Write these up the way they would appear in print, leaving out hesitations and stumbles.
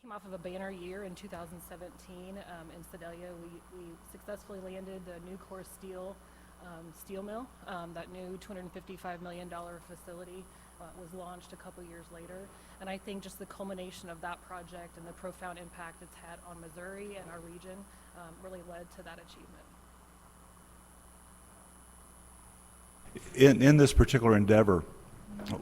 Came off of a banner year in 2017 in Sedalia. We successfully landed the new core steel mill. That new $255 million facility was launched a couple years later. And I think just the culmination of that project and the profound impact it's had on Missouri and our region really led to that achievement. In this particular endeavor,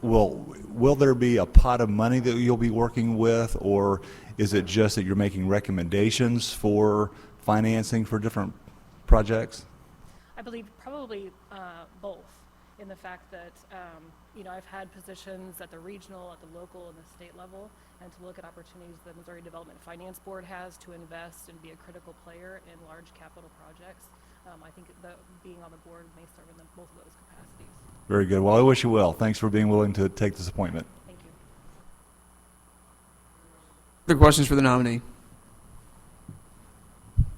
will there be a pot of money that you'll be working with, or is it just that you're making recommendations for financing for different projects? I believe probably both, in the fact that I've had positions at the regional, at the local, and the state level, and to look at opportunities the Missouri Development Finance Board has to invest and be a critical player in large capital projects. I think being on the board may serve in both of those capacities. Very good. Well, I wish you well. Thanks for being willing to take this appointment. Thank you. Other questions for the nominee?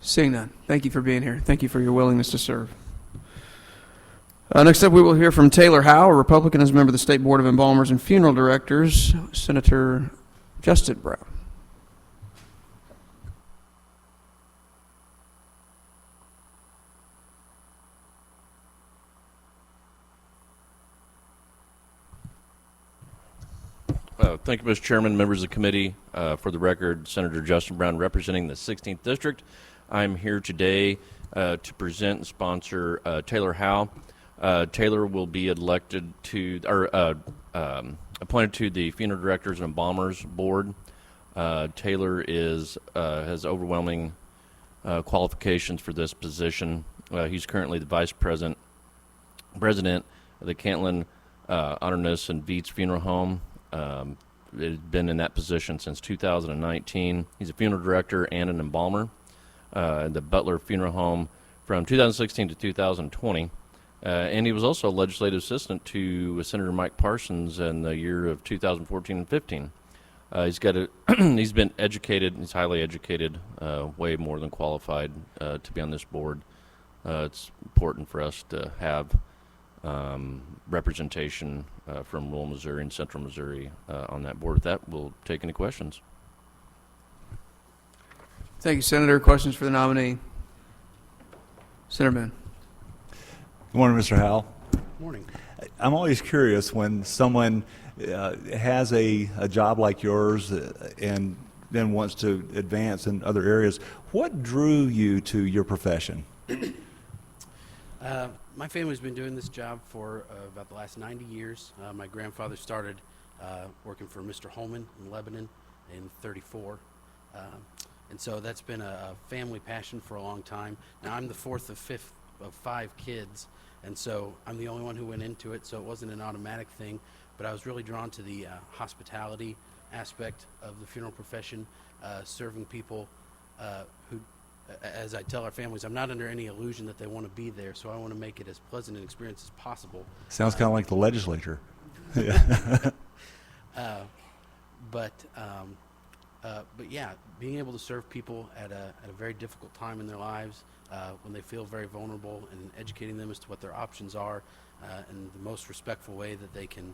Seeing none. Thank you for being here. Thank you for your willingness to serve. Next up, we will hear from Taylor Howe, a Republican, as a member of the State Board of Embalmers and Funeral Directors, Senator Justin Brown. Thank you, Mr. Chairman, members of the committee. For the record, Senator Justin Brown, representing the 16th District. I'm here today to present and sponsor Taylor Howe. Taylor will be appointed to the Funeral Directors and Embalmers Board. Taylor has overwhelming qualifications for this position. He's currently the Vice President of the Cantlin Honorness and Viets Funeral Home. Has been in that position since 2019. He's a funeral director and an embalmer at the Butler Funeral Home from 2016 to 2020. And he was also a legislative assistant to Senator Mike Parsons in the year of 2014 and 15. He's been educated. He's highly educated, way more than qualified to be on this board. It's important for us to have representation from rural Missouri and central Missouri on that board. With that, we'll take any questions. Thank you, Senator. Questions for the nominee? Senator Mann. Good morning, Mr. Howe. Morning. I'm always curious when someone has a job like yours and then wants to advance in other areas. What drew you to your profession? My family's been doing this job for about the last 90 years. My grandfather started working for Mr. Holman in Lebanon in '34. And so that's been a family passion for a long time. Now, I'm the fourth of 5 kids, and so I'm the only one who went into it, so it wasn't an automatic thing. But I was really drawn to the hospitality aspect of the funeral profession, serving people who, as I tell our families, I'm not under any illusion that they want to be there, so I want to make it as pleasant an experience as possible. Sounds kind of like the legislature. But yeah, being able to serve people at a very difficult time in their lives, when they feel very vulnerable, and educating them as to what their options are, and the most respectful way that they can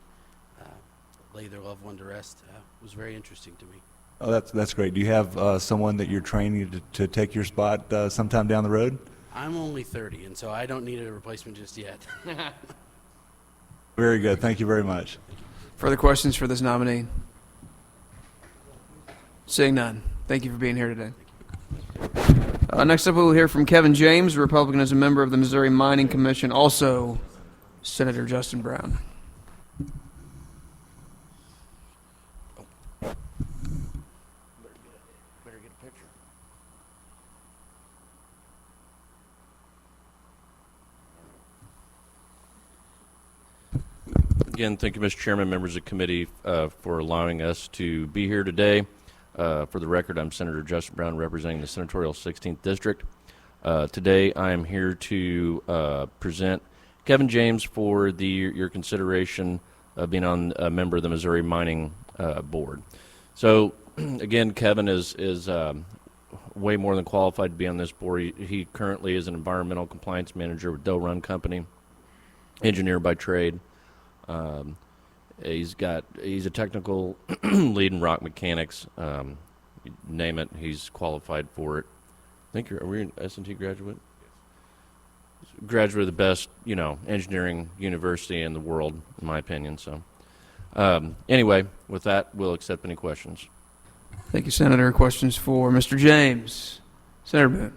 lay their loved one to rest, was very interesting to me. Oh, that's great. Do you have someone that you're training to take your spot sometime down the road? I'm only 30, and so I don't need a replacement just yet. Very good. Thank you very much. Further questions for this nominee? Seeing none. Thank you for being here today. Next up, we will hear from Kevin James, Republican, as a member of the Missouri Mining Commission, also Senator Justin Brown. Better get a picture. Again, thank you, Mr. Chairman, members of the committee, for allowing us to be here today. For the record, I'm Senator Justin Brown, representing the senatorial 16th District. Today, I am here to present Kevin James for your consideration of being a member of the Missouri Mining Board. So, again, Kevin is way more than qualified to be on this board. He currently is an environmental compliance manager with Doe Run Company, engineer by trade. He's a technical lead in rock mechanics, name it, he's qualified for it. I think are we an S&T graduate? Graduate of the best, engineering university in the world, in my opinion. So, anyway, with that, we'll accept any questions. Thank you, Senator. Questions for Mr. James? Senator Boone.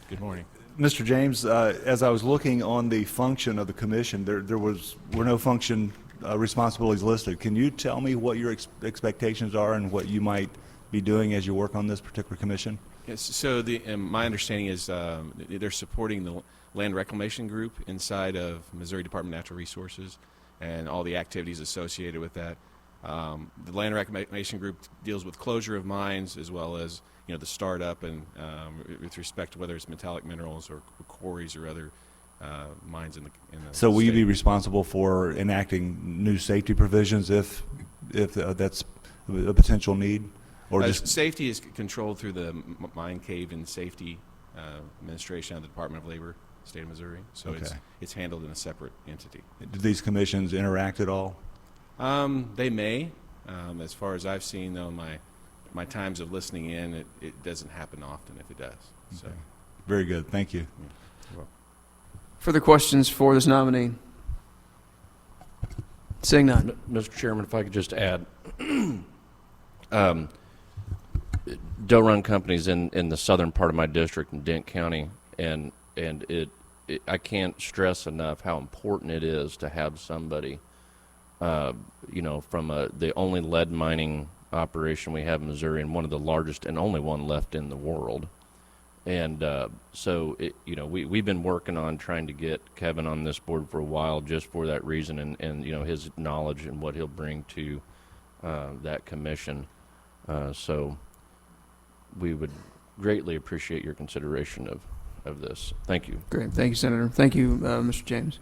Good morning. Mr. James, as I was looking on the function of the commission, there were no function responsibilities listed. Can you tell me what your expectations are and what you might be doing as you work on this particular commission? Yes, so my understanding is they're supporting the land reclamation group inside of Missouri Department of Natural Resources and all the activities associated with that. The land reclamation group deals with closure of mines as well as the startup and with respect to whether it's metallic minerals or quarries or other mines in the So will you state. be responsible for enacting new safety provisions if that's a potential need? Or just Safety is controlled through the Mine Cave and Safety Administration of the Department of Labor, State of Missouri. So Okay. it's handled in a separate entity. do these commissions interact at all? They may. As far as I've seen, though, my times of listening in, it doesn't happen often if it does. So, Okay. Very good. Thank you. well, Further questions for this nominee? Seeing none. Mr. Chairman, if I could just add, doe run companies in the southern part of my district in Dent County, and I can't stress enough how important it is to have somebody, from the only lead mining operation we have in Missouri and one of the largest and only one left in the world. And so, we've been working on trying to get Kevin on this board for a while just for that reason and his knowledge and what he'll bring to that commission. So we would greatly appreciate your consideration of this. Thank you. Great. Thank you, Senator. Thank you, Mr. James.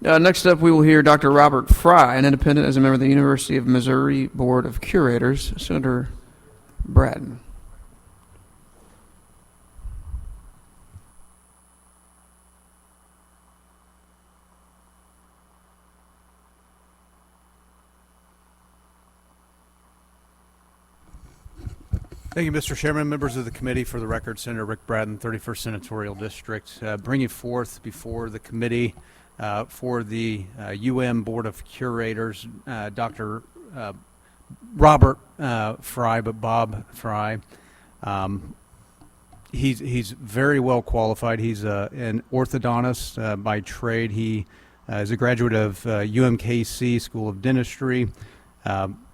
Next up, we will hear Dr. Robert Fry, an independent as a member of the University of Missouri Board of Curators. Senator Brattin. Thank you, Mr. Chairman, members of the committee. For the record, Senator Rick Brattin, 31st Senatorial District, bringing forth before the committee for the Board of Curators, Dr. Robert Fry, but Bob Fry. He's very well qualified. He's an orthodontist by trade. He is a graduate of UMKC School of Dentistry.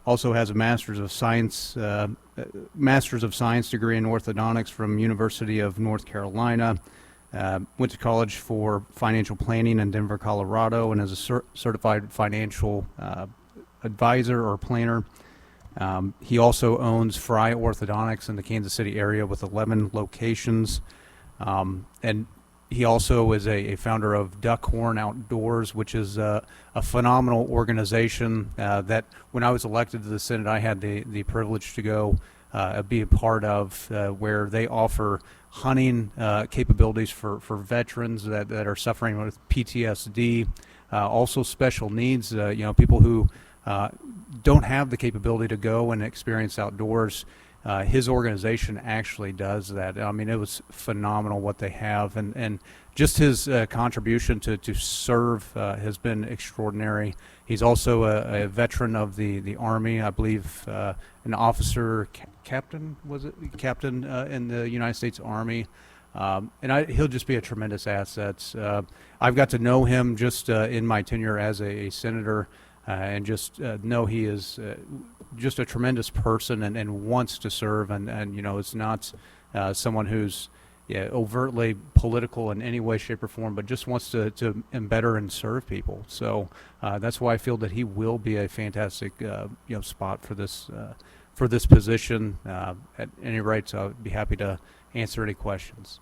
Also has a Master's of Science degree in orthodontics from University of North Carolina. Went to college for financial planning in Denver, Colorado, and is a certified financial advisor or planner. He also owns Fry Orthodontics in the Kansas City area with 11 locations. And he also is a founder of Duckhorn Outdoors, which is a phenomenal organization that when I was elected to the Senate, I had the privilege to go be a part of, where they offer hunting capabilities for veterans that are suffering with PTSD, also special needs, people who don't have the capability to go and experience outdoors. His organization actually does that. I mean, it was phenomenal what they have, and just his contribution to serve has been extraordinary. He's also a veteran of the Army, I believe, an officer, captain, was it? Captain in the United States Army. And he'll just be a tremendous asset. I've got to know him just in my tenure as a senator, and just know he is just a tremendous person and wants to serve, and it's not someone who's overtly political in any way, shape, or form, but just wants to better and serve people. So that's why I feel that he will be a fantastic spot for this position. At any rate, so I'd be happy to answer any questions.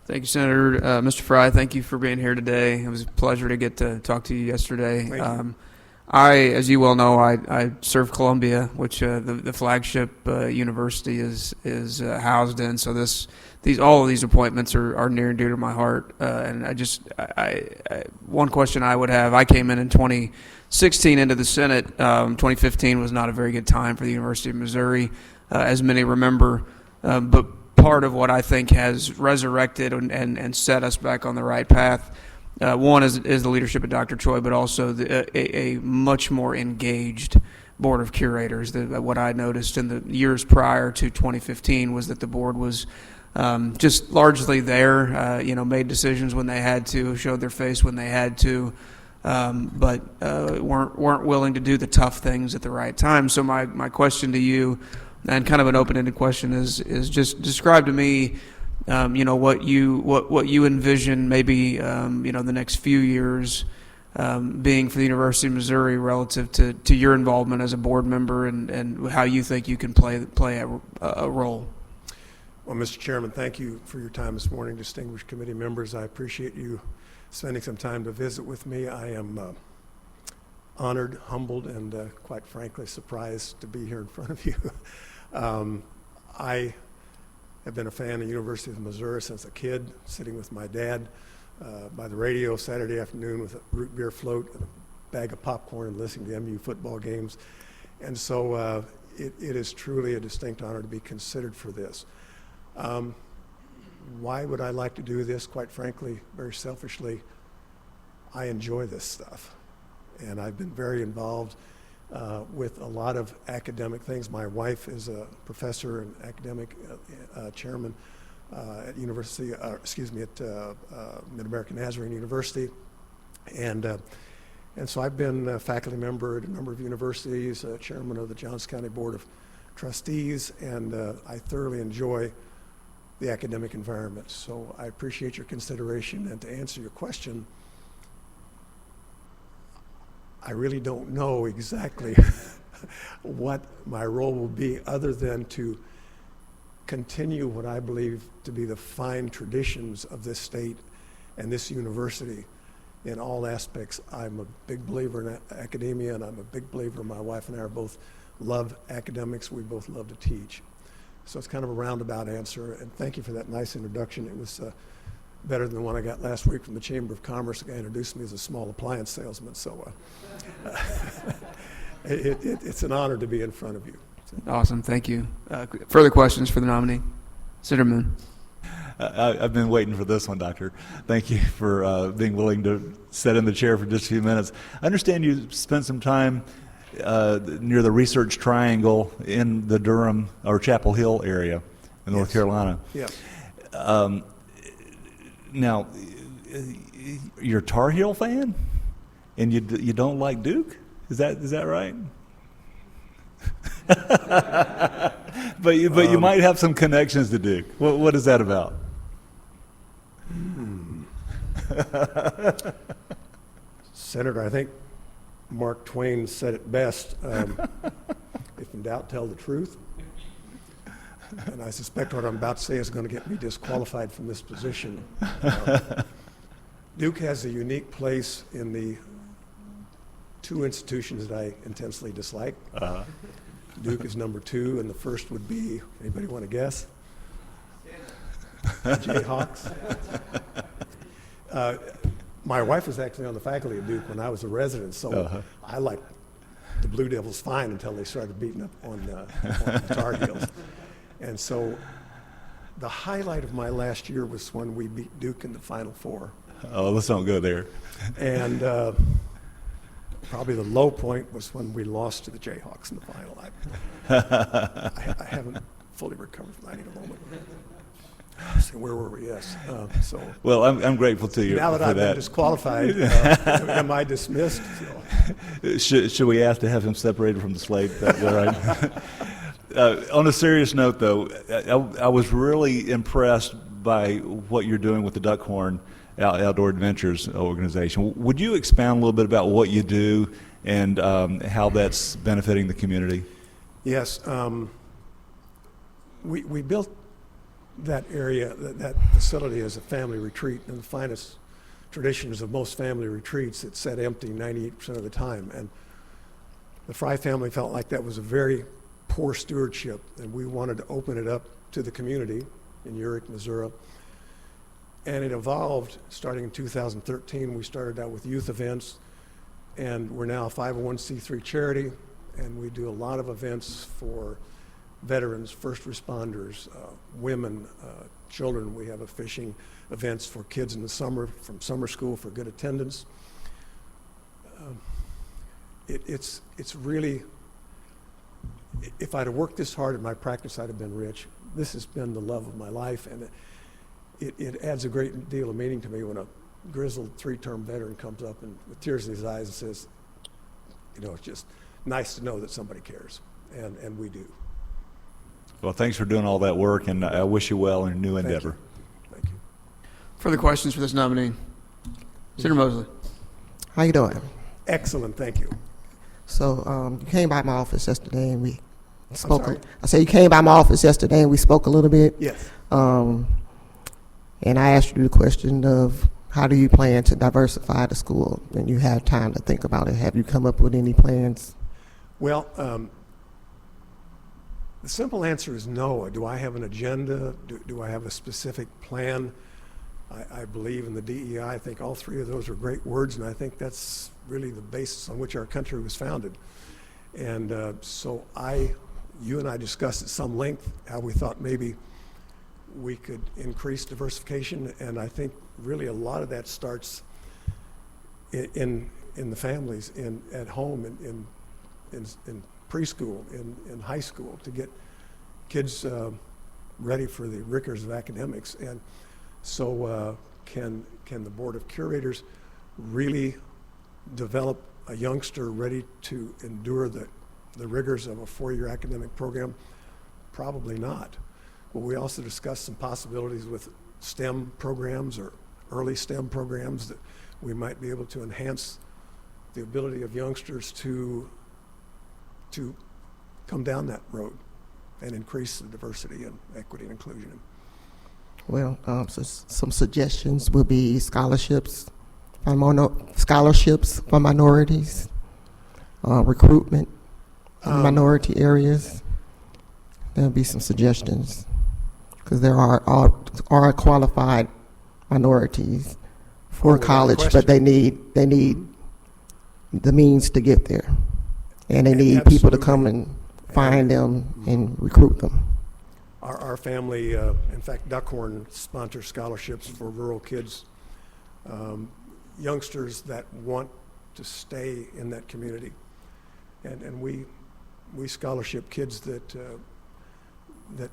Thank you, Senator. Mr. Fry, thank you for being here today. It was a pleasure to get to talk to you yesterday. As you well know, I serve Columbia, which the flagship university is housed in. So all of these appointments are near and dear to my heart. And one question I would have: I came in 2016 into the Senate. 2015 was not a very good time for the University of Missouri, as many remember. But part of what I think has resurrected and set us back on the right path. One is the leadership of Dr. Choi, but also a much more engaged board of curators. What I noticed in the years prior to 2015 was that the board was just largely there, made decisions when they had to, showed their face when they had to, but weren't willing to do the tough things at the right time. So my question to you, and kind of an open-ended question, is just describe to me what you envision maybe the next few years being for the University of Missouri relative to your involvement as a board member and how you think you can play a role. Well, Mr. Chairman, thank you for your time this morning, distinguished committee members. I appreciate you spending some time to visit with me. I am honored, humbled, and quite frankly surprised to be here in front of you. I have been a fan of the University of Missouri since a kid, sitting with my dad by the radio Saturday afternoon with a root beer float and a bag of popcorn and listening to MU football games. And so it is truly a distinct honor to be considered for this. Why would I like to do this? Quite frankly, very selfishly, I enjoy this stuff. And I've been very involved with a lot of academic things. My wife is a professor and academic chairman at Mid-American Nazarene University, and so I've been a faculty member at a number of universities, chairman of the Johnson County Board of Trustees, and I thoroughly enjoy the academic environment. So I appreciate your consideration, and to answer your question, I really don't know exactly what my role will be, other than to continue what I believe to be the fine traditions of this state and this university in all aspects. I'm a big believer in academia, and I'm a big believer. My wife and I both love academics. We both love to teach. So it's kind of a roundabout answer, and thank you for that nice introduction. It was better than the one I got last week from the Chamber of Commerce. The guy introduced me as a small appliance salesman, so it's an honor to be in front of you. Awesome, thank you. Further questions for the nominee? Senator Moon. I've been waiting for this one, Doctor. Thank you for being willing to sit in the chair for just a few minutes. I understand you spent some time near the Research Triangle in the Durham or Chapel Hill area in North Carolina. Yeah. Now, you're a Tar Heel fan, and you don't like Duke? Is that right? but you might have some connections to Duke. What is that about? Senator, I think Mark Twain said it best. If in doubt, tell the truth. And I suspect what I'm about to say is going to get me disqualified from this position. Duke has a unique place in the two institutions that I intensely dislike. Duke is number 2, and the first would be, anybody want to guess? Jayhawks. My wife was actually on the faculty of Duke when I was a resident, so I liked the Blue Devils fine until they started beating up on the Tar Heels. And so the highlight of my last year was when we beat Duke in the Final Four. Oh, let's don't go there. And probably the low point was when we lost to the Jayhawks in the final. I haven't fully recovered from that. I need a moment. So where were we? Yes. Well, I'm grateful to you now that for I've that. been disqualified, am I dismissed? Should we ask to have him separated from the slate? That right? On a serious note, though, I was really impressed by what you're doing with the Duckhorn Outdoor Adventures organization. Would you expound a little bit about what you do and how that's benefiting the community? Yes. We built that area, that facility, as a family retreat, and the finest traditions of most family retreats. It's sat empty 98% of the time. And the Fry family felt like that was a very poor stewardship, and we wanted to open it up to the community in Urick, Missouri. And it evolved starting in 2013. We started out with youth events, and we're now a 501c3 charity, and we do a lot of events for veterans, first responders, women, children. We have a fishing events for kids in the summer from summer school for good attendance. It's really, if I'd have worked this hard in my practice, I'd have been rich. This has been the love of my life, and it adds a great deal of meaning to me when a grizzled 3-term veteran comes up and with tears in his eyes and says, you know, it's just nice to know that somebody cares, and we do. Well, thanks for doing all that work, and I wish you well in your new endeavor. Thank you. Further questions for this nominee? Senator Mosley. How you doing? Excellent, thank you. So you came by my office yesterday and we spoke. sorry? I said you came by my office yesterday and we spoke a little bit. Yes. And I asked you the question of how do you plan to diversify the school? And you have time to think about it. Have you come up with any plans? Well, the simple answer is no. Do I have an agenda? Do I have a specific plan? I believe in the DEI. I think all three of those are great words, and I think that's really the basis on which our country was founded. And so you and I discussed at some length how we thought maybe we could increase diversification, and I think really a lot of that starts in the families, at home, in preschool, in high school, to get kids ready for the rigors of academics. And so can the Board of Curators really develop a youngster ready to endure the rigors of a 4-year academic program? Probably not. But we also discussed some possibilities with STEM programs or early STEM programs that we might be able to enhance the ability of youngsters to come down that road and increase the diversity and equity and inclusion. Well, so some suggestions would be scholarships for minorities, recruitment in minority areas. There'll be some suggestions because there are qualified minorities for college, but they need the means to get there, and they need people to come and find them and recruit them. Our family, in fact, Duckhorn sponsors scholarships for rural kids, youngsters that want to stay in that community, and we scholarship kids that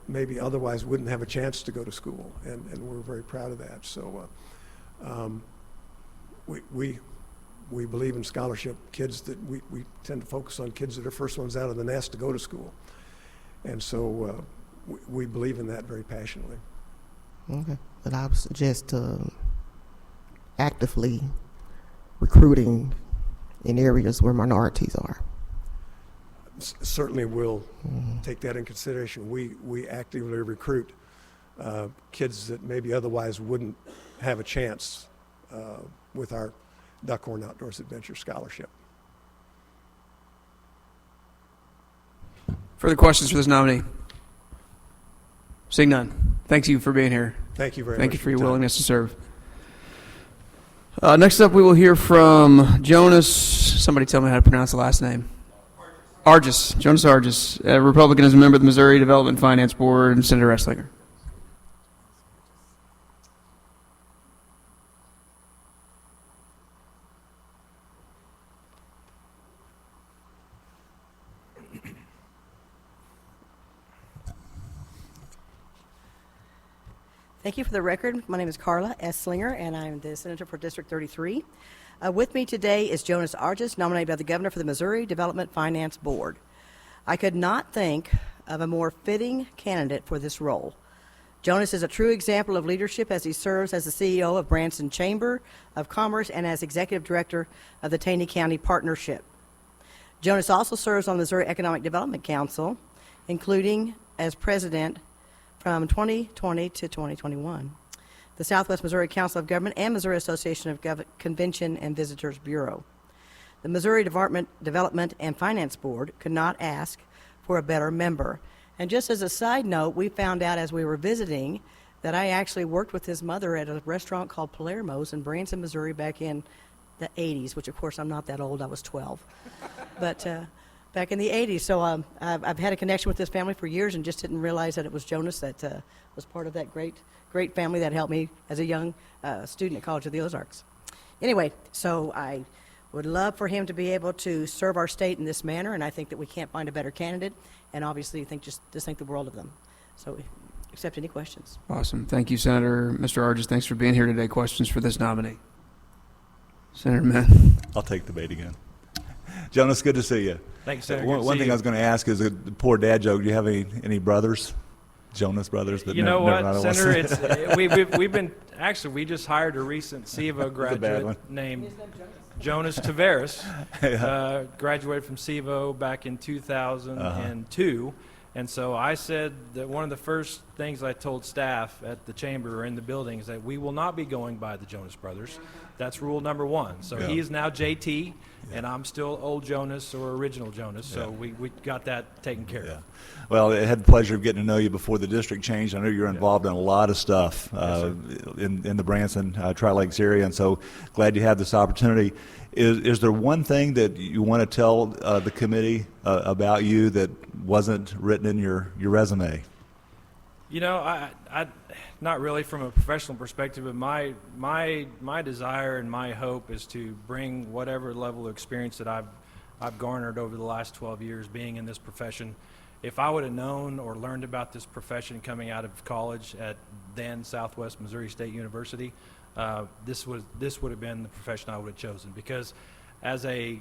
maybe otherwise wouldn't have a chance to go to school, and we're very proud of that. So we believe in scholarship kids. That we tend to focus on kids that are first ones out of the nest to go to school, and so we believe in that very passionately. Okay, but I would suggest actively recruiting in areas where minorities are. Certainly we'll take that in consideration. We actively recruit kids that maybe otherwise wouldn't have a chance with our Duckhorn Outdoors Adventure Scholarship. Further questions for this nominee? Seeing none. Thank you for being here. Thank you very much. Thank you for your time. willingness to serve. Next up, we will hear from Jonas. Somebody tell me how to pronounce the last name. Arjes. Jonas Arjes. Republican, is a member of the Missouri Development Finance Board, and Senator Eslinger. Thank you. For the record, my name is Carla Eslinger, and I'm the Senator for District 33. With me today is Jonas Arjes, nominated by the Governor for the Missouri Development Finance Board. I could not think of a more fitting candidate for this role. Jonas is a true example of leadership as he serves as the CEO of Branson Chamber of Commerce and as Executive Director of the Taney County Partnership. Jonas also serves on the Missouri Economic Development Council, including as President from 2020 to 2021, the Southwest Missouri Council of Government, and Missouri Association of Convention and Visitors Bureau. The Missouri Development and Finance Board could not ask for a better member. And just as a side note, we found out as we were visiting that I actually worked with his mother at a restaurant called Palermo's in Branson, Missouri back in the 80s, which of course I'm not that old, I was 12. But back in the 80s. So I've had a connection with this family for years and just didn't realize that it was Jonas that was part of that great family that helped me as a young student at College of the Ozarks. Anyway, so I would love for him to be able to serve our state in this manner, and I think that we can't find a better candidate, and obviously just think the world of them. So accept any questions. Awesome. Thank you, Senator. Mr. Arjes, thanks for being here today. Questions for this nominee? Senator Mann. I'll take the bait again. Jonas, good to see you. Thanks, Senator. One thing I was going to ask is a poor dad joke. Do you have any brothers? Jonas brothers? But you know never what, mind, Senator? We've been actually we just hired a recent SIVA graduate named Jonas Taveras. Graduated from SIVA back in 2002. And so I said that one of the first things I told staff at the chamber or in the building is that we will not be going by the Jonas brothers. That's rule number one. So he is now JT, and I'm still old Jonas or original Jonas. So we got that taken care of. Well, I had the pleasure of getting to know you before the district changed. I know you're involved in a lot of stuff in the Branson Tri-Lakes area, and so glad you had this opportunity. Is there one thing that you want to tell the committee about you that wasn't written in your resume? You know, I not really from a professional perspective, but my desire and my hope is to bring whatever level of experience that I've garnered over the last 12 years being in this profession. If I would have known or learned about this profession coming out of college at then Southwest Missouri State University, this would have been the profession I would have chosen. Because as a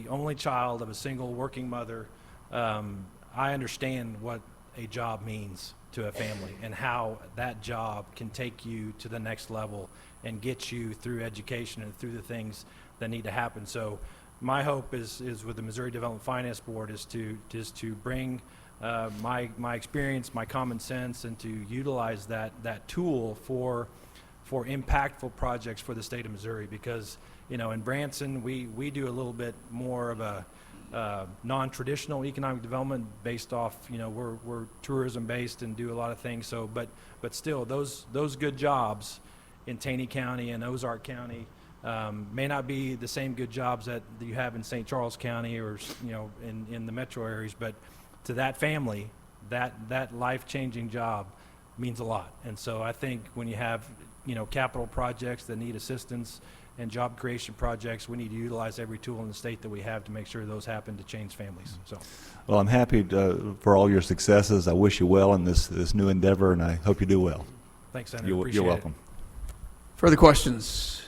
only child of a single working mother, I understand what a job means to a family and how that job can take you to the next level and get you through education and through the things that need to happen. So my hope is with the Missouri Development Finance Board is to bring my experience, my common sense, and to utilize that tool for impactful projects for the state of Missouri. Because in Branson we do a little bit more of a non-traditional economic development based off, we're tourism based and do a lot of things. So, but still, those good jobs in Taney County and Ozark County may not be the same good jobs that you have in St. Charles County or in the metro areas. But to that family, that life-changing job means a lot. And so I think when you have capital projects that need assistance and job creation projects, we need to utilize every tool in the state that we have to make sure those happen to change families. So, well, I'm happy for all your successes. I wish you well in this new endeavor, and I hope you do well. Thanks, Senator. You're welcome. Further questions?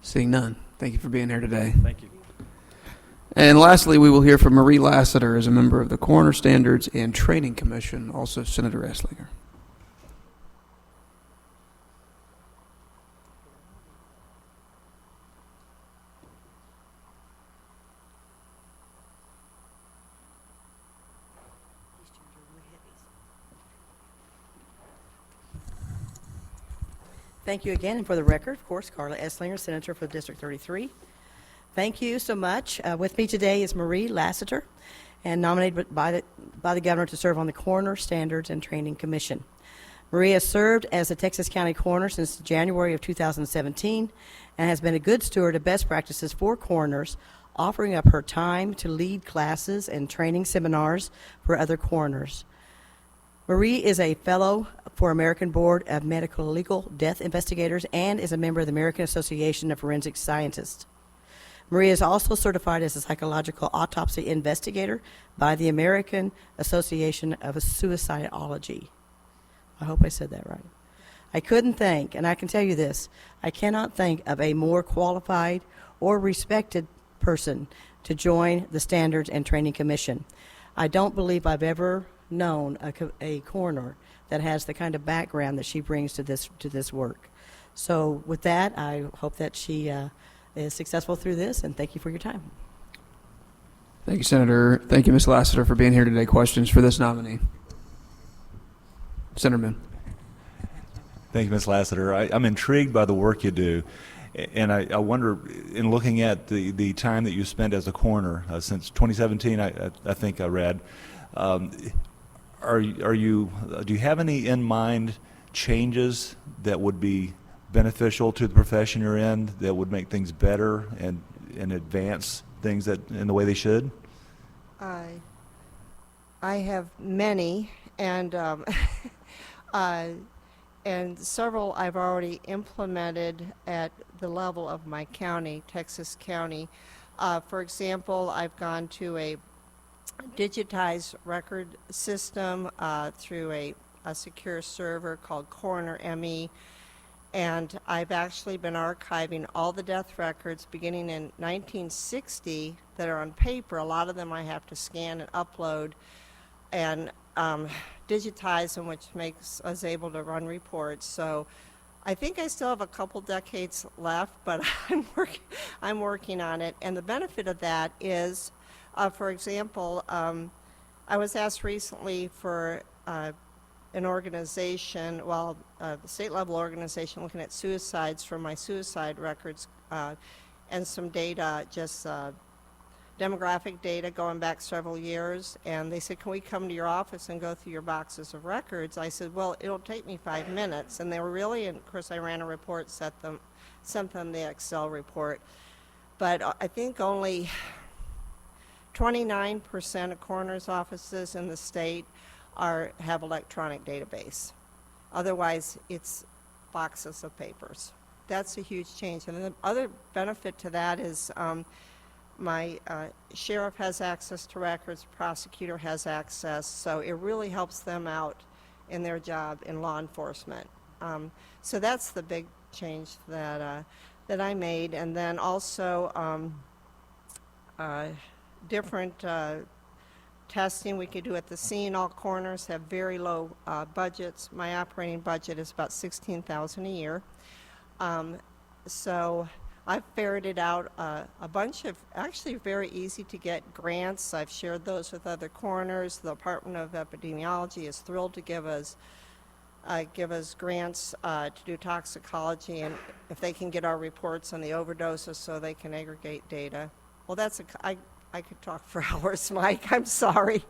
Seeing none. Thank you for being here today. Thank you. And lastly, we will hear from Marie Laseter as a member of the Coroner Standards and Training Commission, also Senator Eslinger. Thank you again, and for the record, of course, Carla Eslinger, Senator for District 33. Thank you so much. With me today is Marie Laseter, and nominated by the governor to serve on the Coroner Standards and Training Commission. Marie has served as the Texas County Coroner since January of 2017 and has been a good steward of best practices for coroners, offering up her time to lead classes and training seminars for other coroners. Marie is a fellow for American Board of Medical Legal Death Investigators and is a member of the American Association of Forensic Scientists. Marie is also certified as a psychological autopsy investigator by the American Association of Suicidology. I hope I said that right. I couldn't think, and I can tell you this, I cannot think of a more qualified or respected person to join the Standards and Training Commission. I don't believe I've ever known a coroner that has the kind of background that she brings to this work. So with that, I hope that she is successful through this, and thank you for your time. Thank you, Senator. Thank you, Ms. Laseter, for being here today. Questions for this nominee? Senator Mann. Thank you, Ms. Laseter. I'm intrigued by the work you do. And I wonder, in looking at the time that you spent as a coroner since 2017, I think I read, do you have any in mind changes that would be beneficial to the profession you're in, that would make things better and advance things in the way they should? I have many, and and several I've already implemented at the level of my county, Texas County. For example, I've gone to a digitized record system through a secure server called Coroner ME, and I've actually been archiving all the death records beginning in 1960 that are on paper. A lot of them I have to scan and upload and digitize them, which makes us able to run reports. So I think I still have a couple decades left, but I'm working on it. And the benefit of that is, for example, I was asked recently for an organization, the state level organization looking at suicides for my suicide records and some data, just demographic data going back several years. And they said, can we come to your office and go through your boxes of records? I said, well, it'll take me 5 minutes. And they were really, and of course I ran a report, sent them the Excel report. But I think only 29% of coroner's offices in the state have electronic database. Otherwise, it's boxes of papers. That's a huge change. And the other benefit to that is my sheriff has access to records, prosecutor has access, so it really helps them out in their job in law enforcement. So that's the big change that I made. And then also different testing we could do at the scene. All coroners have very low budgets. My operating budget is about $16,000 a year. So I've ferreted out a bunch of actually very easy to get grants. I've shared those with other coroners. The Department of Epidemiology is thrilled to give us grants to do toxicology, and if they can get our reports on the overdoses so they can aggregate data. Well, I could talk for hours, Mike. I'm sorry.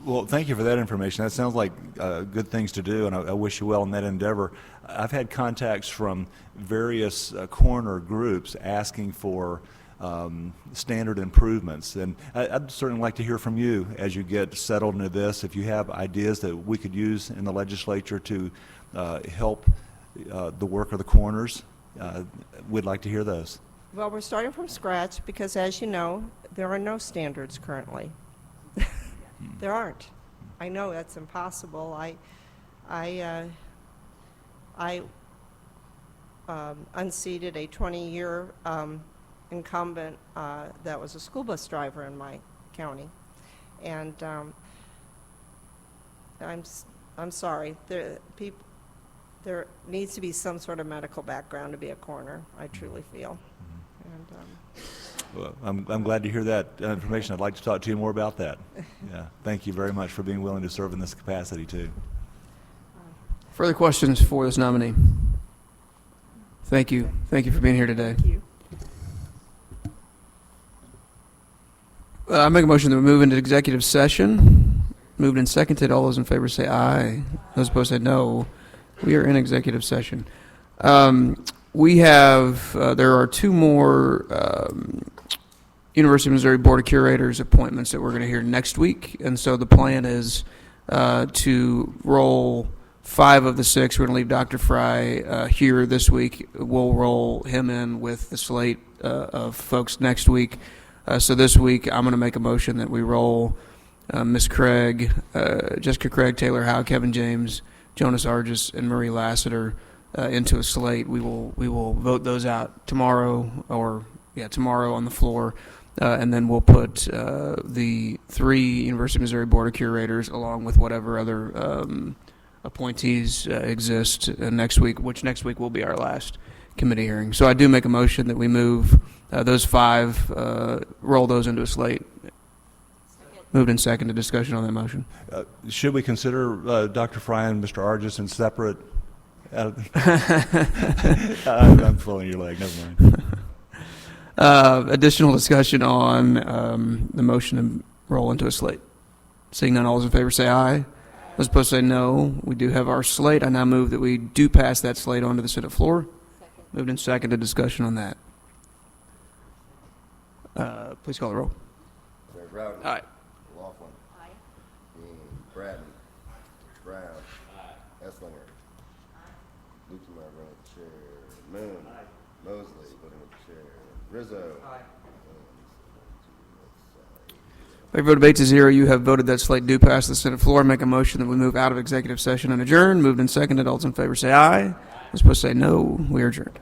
Well, thank you for that information. That sounds like good things to do, and I wish you well in that endeavor. I've had contacts from various coroner groups asking for standard improvements, and I'd certainly like to hear from you as you get settled into this. If you have ideas that we could use in the legislature to help the work of the coroners, we'd like to hear those. Well, we're starting from scratch because, as you know, there are no standards currently. There aren't. I know that's impossible. I unseated a 20-year incumbent that was a school bus driver in my county, and I'm sorry. There needs to be some sort of medical background to be a coroner, I truly feel. And, well, I'm glad to hear that information. I'd like to talk to you more about that. Yeah, thank you very much for being willing to serve in this capacity, too. Further questions for this nominee? Thank you. Thank you for being here today. Thank you. I make a motion that we move into executive session. Moved and seconded. All those in favor say aye. Those opposed say no. We are in executive session. We have, there are two more University of Missouri Board of Curators appointments that we're going to hear next week. And so the plan is to roll 5 of the 6. We're going to leave Dr. Fry here this week. We'll roll him in with the slate of folks next week. So this week, I'm going to make a motion that we roll Ms. Craig, Jessica Craig, Taylor Howe, Kevin James, Jonas Arjes, and Marie Laseter into a slate. We will vote those out tomorrow, tomorrow on the floor, and then we'll put the 3 University of Missouri Board of Curators along with whatever other appointees exist next week, which next week will be our last committee hearing. So I do make a motion that we move those 5, roll those into a slate. Moved and seconded. Discussion on that motion. Should we consider Dr. Fry and Mr. Arjes in separate I'm pulling your leg, never mind. Additional discussion on the motion to roll into a slate. Seeing none, all those in favor say aye. Those opposed say no. We do have our slate. I now move that we do pass that slate onto the Senate floor. Moved and seconded. Discussion on that. Please call the roll. Rowden. Aye. Laughlin. Aye. Dean. Brattin. Brown. Eslinger. Lukemeyer running with the chair. Moon. Mosley voting with the chair. Rizzo. Favor vote 8 to 0. You have voted that slate do pass the Senate floor. Make a motion that we move out of executive session and adjourn. Moved and seconded. All those in favor say aye. Those opposed say no. We are adjourned.